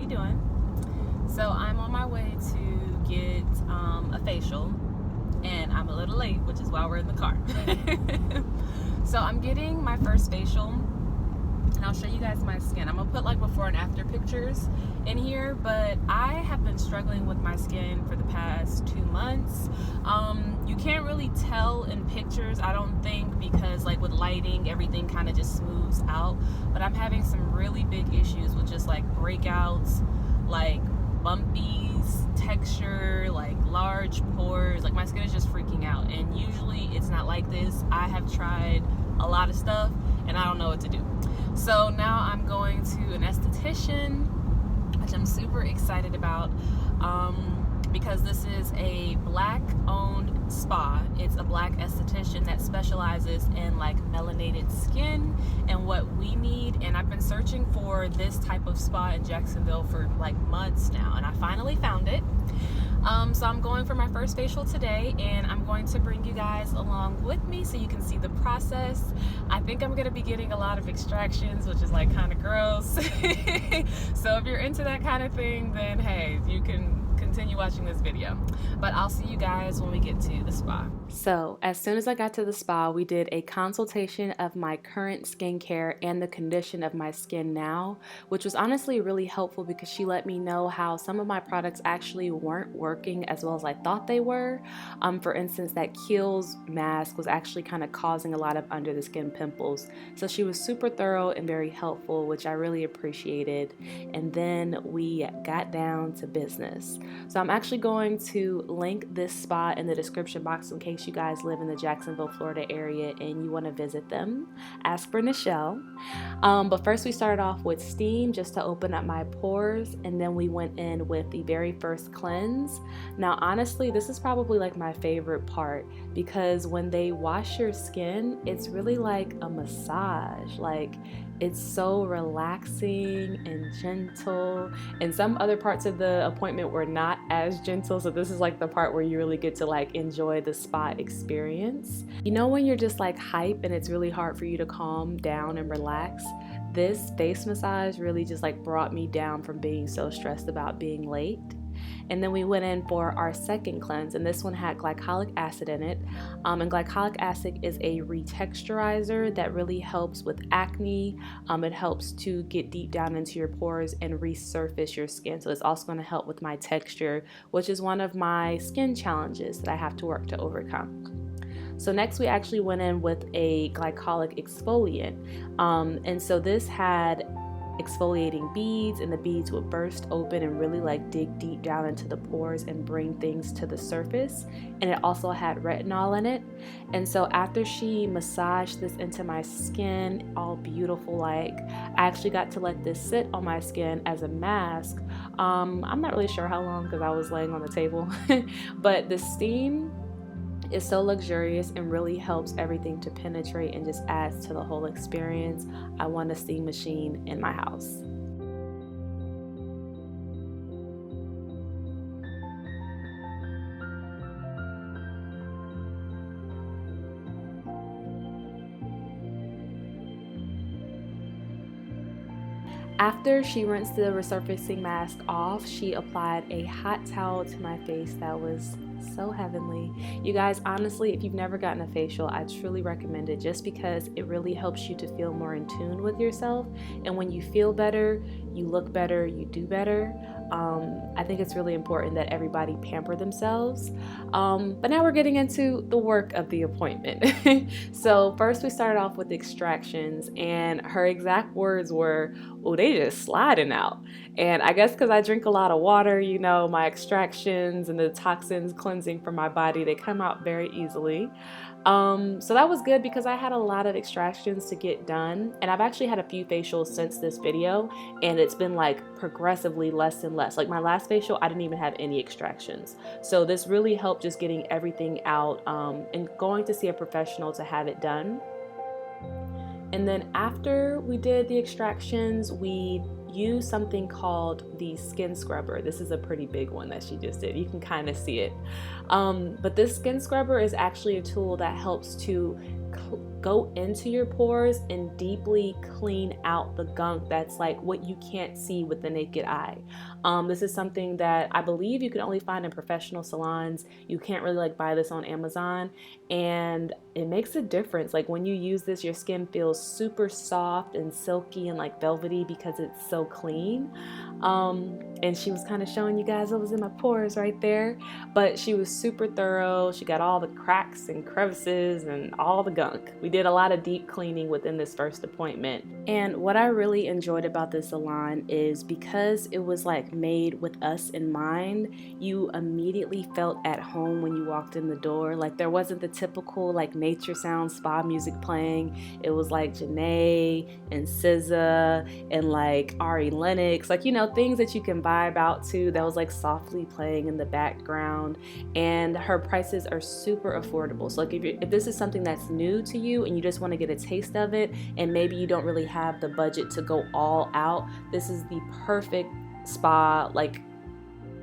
you doing? So I'm on my way to get a facial, and I'm a little late, which is why we're in the car. So I'm getting my first facial, and I'll show you guys my skin. I'm gonna put like before and after pictures in here, but I have been struggling with my skin for the past 2 months. You can't really tell in pictures, I don't think, because like with lighting, everything kind of just smooths out, but I'm having some really big issues with just like breakouts, like bumpies, texture, like large pores. Like my skin is just freaking out, and usually it's not like this. I have tried a lot of stuff and I don't know what to do. So now I'm going to an esthetician, which I'm super excited about, because this is a black owned spa. It's a black esthetician that specializes in like melanated skin and what we need, and I've been searching for this type of spa in Jacksonville for like months now, and I finally found it. So I'm going for my first facial today, and I'm going to bring you guys along with me so you can see the process. I think I'm going to be getting a lot of extractions, which is like kind of gross. So if you're into that kind of thing, then hey, you can continue watching this video, but I'll see you guys when we get to the spa. So as soon as I got to the spa, we did a consultation of my current skincare and the condition of my skin now, which was honestly really helpful because she let me know how some of my products actually weren't working as well as I thought they were. For instance, that Kiehl's mask was actually kind of causing a lot of under the skin pimples. So she was super thorough and very helpful, which I really appreciated. And then we got down to business. So I'm actually going to link this spa in the description box in case you guys live in the Jacksonville, Florida area and you want to visit them. Ask for Naschelle. But first we started off with steam just to open up my pores, and then we went in with the very first cleanse. Now honestly, this is probably like my favorite part because when they wash your skin, it's really like a massage. Like it's so relaxing and gentle, and some other parts of the appointment were not as gentle, so this is like the part where you really get to like enjoy the spa experience. You know when you're just like hype and it's really hard for you to calm down and relax? This face massage really just like brought me down from being so stressed about being late. And then we went in for our second cleanse, and this one had glycolic acid in it. And glycolic acid is a retexturizer that really helps with acne. It helps to get deep down into your pores and resurface your skin. So it's also going to help with my texture, which is one of my skin challenges that I have to work to overcome. So next we actually went in with a glycolic exfoliant. And so this had exfoliating beads, and the beads would burst open and really like dig deep down into the pores and bring things to the surface. And it also had retinol in it. And so after she massaged this into my skin, all beautiful, like I actually got to let this sit on my skin as a mask. I'm not really sure how long because I was laying on the table, but the steam is so luxurious and really helps everything to penetrate and just adds to the whole experience. I want a steam machine in my house. After she rinsed the resurfacing mask off, she applied a hot towel to my face that was so heavenly. You guys, honestly, if you've never gotten a facial, I truly recommend it just because it really helps you to feel more in tune with yourself. And when you feel better, you look better, you do better. I think it's really important that everybody pamper themselves. But now we're getting into the work of the appointment. So first we started off with extractions, and her exact words were, "Oh, they just sliding out." And I guess because I drink a lot of water, you know, my extractions and the toxins cleansing from my body, they come out very easily. So that was good because I had a lot of extractions to get done, and I've actually had a few facials since this video, and it's been like progressively less and less. Like my last facial, I didn't even have any extractions. So this really helped just getting everything out and going to see a professional to have it done. And then after we did the extractions, we use something called the skin scrubber. This is a pretty big one that she just did. You can kind of see it. But this skin scrubber is actually a tool that helps to go into your pores and deeply clean out the gunk that's like what you can't see with the naked eye. This is something that I believe you can only find in professional salons. You can't really like buy this on Amazon, and it makes a difference. Like when you use this, your skin feels super soft and silky and like velvety because it's so clean. And she was kind of showing you guys what was in my pores right there, but she was super thorough. She got all the cracks and crevices and all the gunk. We did a lot of deep cleaning within this first appointment. And what I really enjoyed about this salon is because it was like made with us in mind, you immediately felt at home when you walked in the door. Like there wasn't the typical like nature sound spa music playing. It was like Janae and SZA and like Ari Lennox, like, you know, things that you can vibe out to that was like softly playing in the background. And her prices are super affordable. So like if this is something that's new to you and you just want to get a taste of it, and maybe you don't really have the budget to go all out, this is the perfect spa like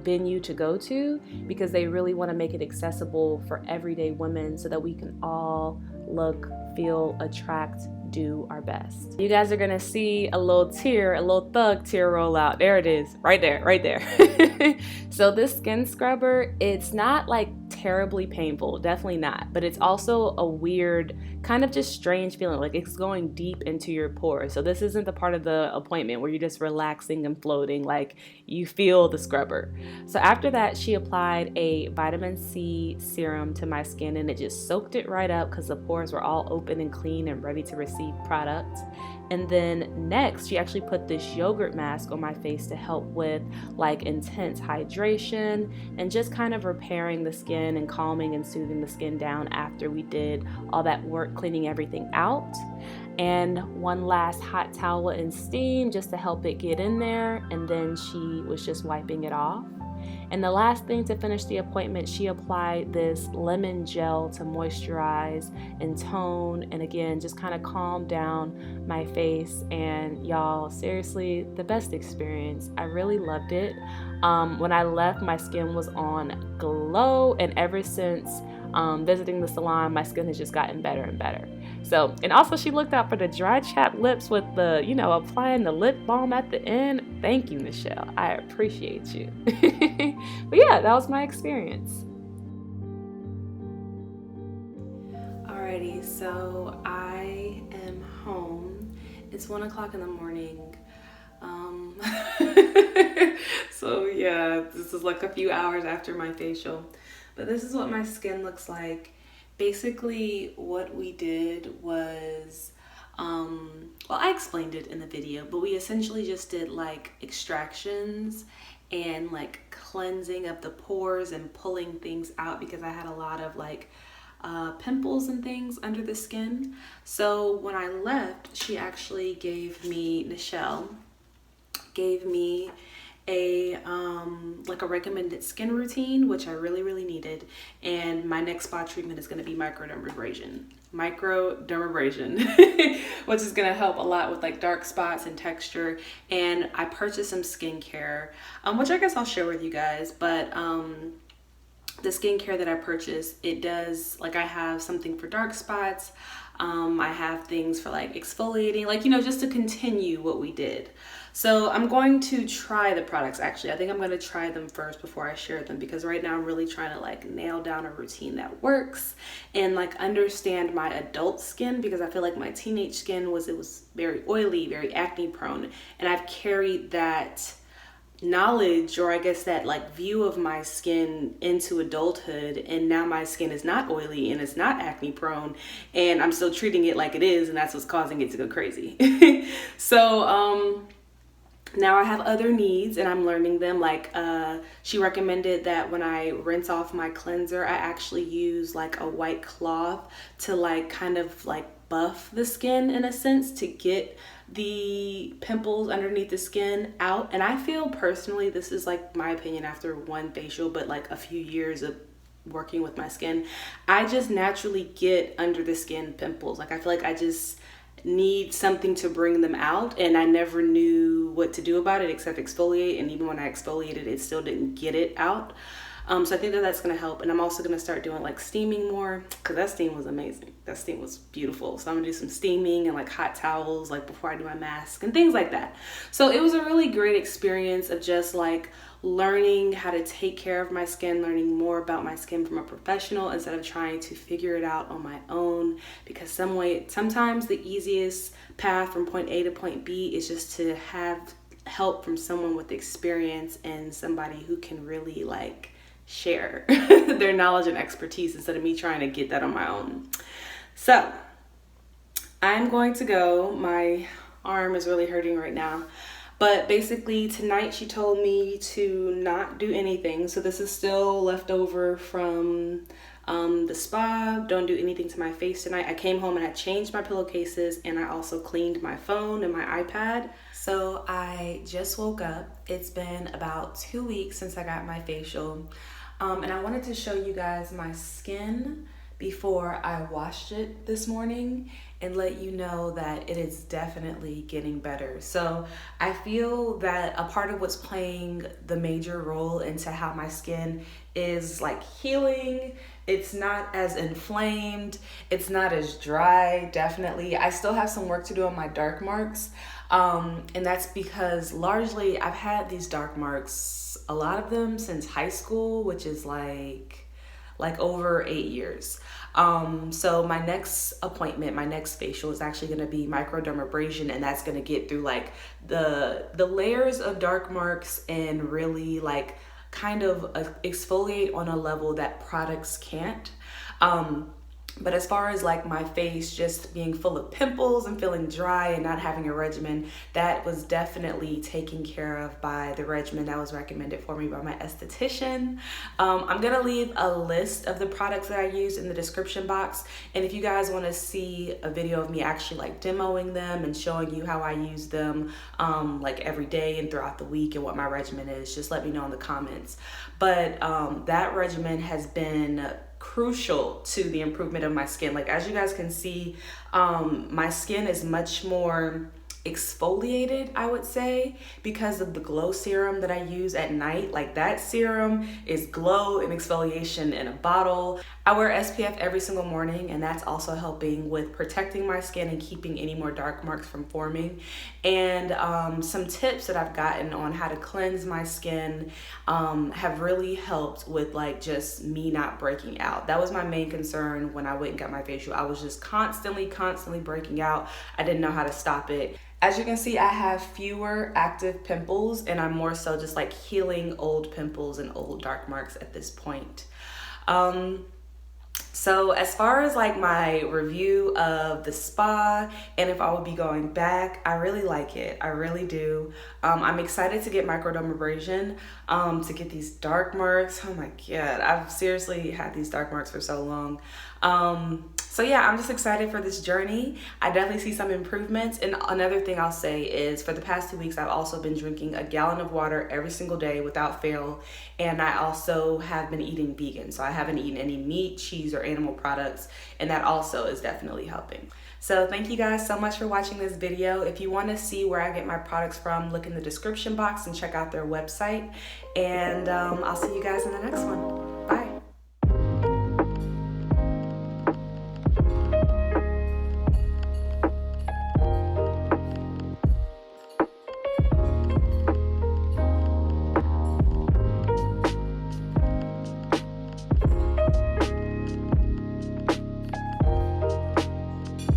venue to go to, because they really want to make it accessible for everyday women so that we can all look, feel, attract, do our best. You guys are gonna see a little thug tear roll out. There it is, right there. So this skin scrubber, it's not like terribly painful, definitely not, but it's also a weird, kind of just strange feeling, like it's going deep into your pores. So this isn't the part of the appointment where you're just relaxing and floating, like you feel the scrubber. So after that, she applied a vitamin C serum to my skin, and it just soaked it right up because the pores were all open and clean and ready to receive product. And then next, she actually put this yogurt mask on my face to help with like intense hydration and just kind of repairing the skin and calming and soothing the skin down after we did all that work cleaning everything out. And one last hot towel and steam just to help it get in there, and then she was just wiping it off. And the last thing to finish the appointment, she applied this lemon gel to moisturize and tone, and again, just kind of calm down my face. And y'all, seriously, the best experience. I really loved it. When I left, my skin was on glow, and ever since visiting the salon, my skin has just gotten better and better. So, and also she looked out for the dry chapped lips with the, you know, applying the lip balm at the end. Thank you, Naschelle. I appreciate you. But yeah, that was my experience. Alrighty, so I am home. It's 1 o'clock in the morning. So yeah, this is like a few hours after my facial. But this is what my skin looks like. Basically, what we did was, well, I explained it in the video, but we essentially just did like extractions and like cleansing of the pores and pulling things out, because I had a lot of like pimples and things under the skin. So when I left, she actually Naschelle gave me a like a recommended skin routine, which I really needed. And my next spa treatment is going to be microdermabrasion, which is going to help a lot with like dark spots and texture. And I purchased some skincare, which I guess I'll share with you guys. But the skincare that I purchased, it does, like, I have something for dark spots. I have things for like exfoliating, like, you know, just to continue what we did. So I'm going to try the products. Actually, I think I'm going to try them first before I share them, because right now I'm really trying to like nail down a routine that works and like understand my adult skin, because I feel like my teenage skin was very oily, very acne prone, and I've carried that knowledge, or I guess that like view of my skin into adulthood, and now my skin is not oily and it's not acne prone, and I'm still treating it like it is, and that's what's causing it to go crazy. So now I have other needs and I'm learning them. Like she recommended that when I rinse off my cleanser, I actually use like a white cloth to like kind of like buff the skin in a sense, to get the pimples underneath the skin out. And I feel personally, this is like my opinion after one facial, but like a few years of working with my skin, I just naturally get under the skin pimples. Like I feel like I just need something to bring them out, and I never knew what to do about it except exfoliate, and even when I exfoliated, it still didn't get it out. So I think that that's going to help. And I'm also going to start doing like steaming more, because that steam was amazing. That steam was beautiful. So I'm going to do some steaming and like hot towels like before I do my mask and things like that. So it was a really great experience of just like learning how to take care of my skin, learning more about my skin from a professional instead of trying to figure it out on my own. Because sometimes the easiest path from point A to point B is just to have help from someone with experience and somebody who can really like share their knowledge and expertise instead of me trying to get that on my own. So I'm going to go. My arm is really hurting right now. But basically tonight she told me to not do anything. So this is still left over from the spa. Don't do anything to my face tonight. I came home and I changed my pillowcases, and I also cleaned my phone and my iPad. So I just woke up. It's been about 2 weeks since I got my facial. And I wanted to show you guys my skin before I washed it this morning and let you know that it is definitely getting better. So I feel that a part of what's playing the major role into how my skin is like healing. It's not as inflamed. It's not as dry, definitely. I still have some work to do on my dark marks. And that's because largely I've had these dark marks, a lot of them since high school, which is like over 8 years. So my next appointment, my next facial is actually going to be microdermabrasion, and that's going to get through like the layers of dark marks and really like kind of exfoliate on a level that products can't. But as far as like my face just being full of pimples and feeling dry and not having a regimen, that was definitely taken care of by the regimen that was recommended for me by my esthetician. I'm gonna leave a list of the products that I used in the description box. And if you guys wanna see a video of me actually like demoing them and showing you how I use them like every day and throughout the week and what my regimen is, just let me know in the comments. But that regimen has been crucial to the improvement of my skin. Like as you guys can see, my skin is much more exfoliated, I would say, because of the glow serum that I use at night. Like that serum is glow and exfoliation in a bottle. I wear SPF every single morning, and that's also helping with protecting my skin and keeping any more dark marks from forming. And some tips that I've gotten on how to cleanse my skin have really helped with like just me not breaking out. That was my main concern when I went and got my facial. I was just constantly breaking out. I didn't know how to stop it. As you can see, I have fewer active pimples, and I'm more so just like healing old pimples and old dark marks at this point. So as far as like my review of the spa and if I would be going back, I really like it. I really do. I'm excited to get microdermabrasion, to get these dark marks. Oh my God, I've seriously had these dark marks for so long. So yeah, I'm just excited for this journey. I definitely see some improvements. And another thing I'll say is for the past 2 weeks, I've also been drinking a gallon of water every single day without fail. And I also have been eating vegan. So I haven't eaten any meat, cheese, or animal products. And that also is definitely helping. So thank you guys so much for watching this video. If you want to see where I get my products from, look in the description box and check out their website. And I'll see you guys in the next one.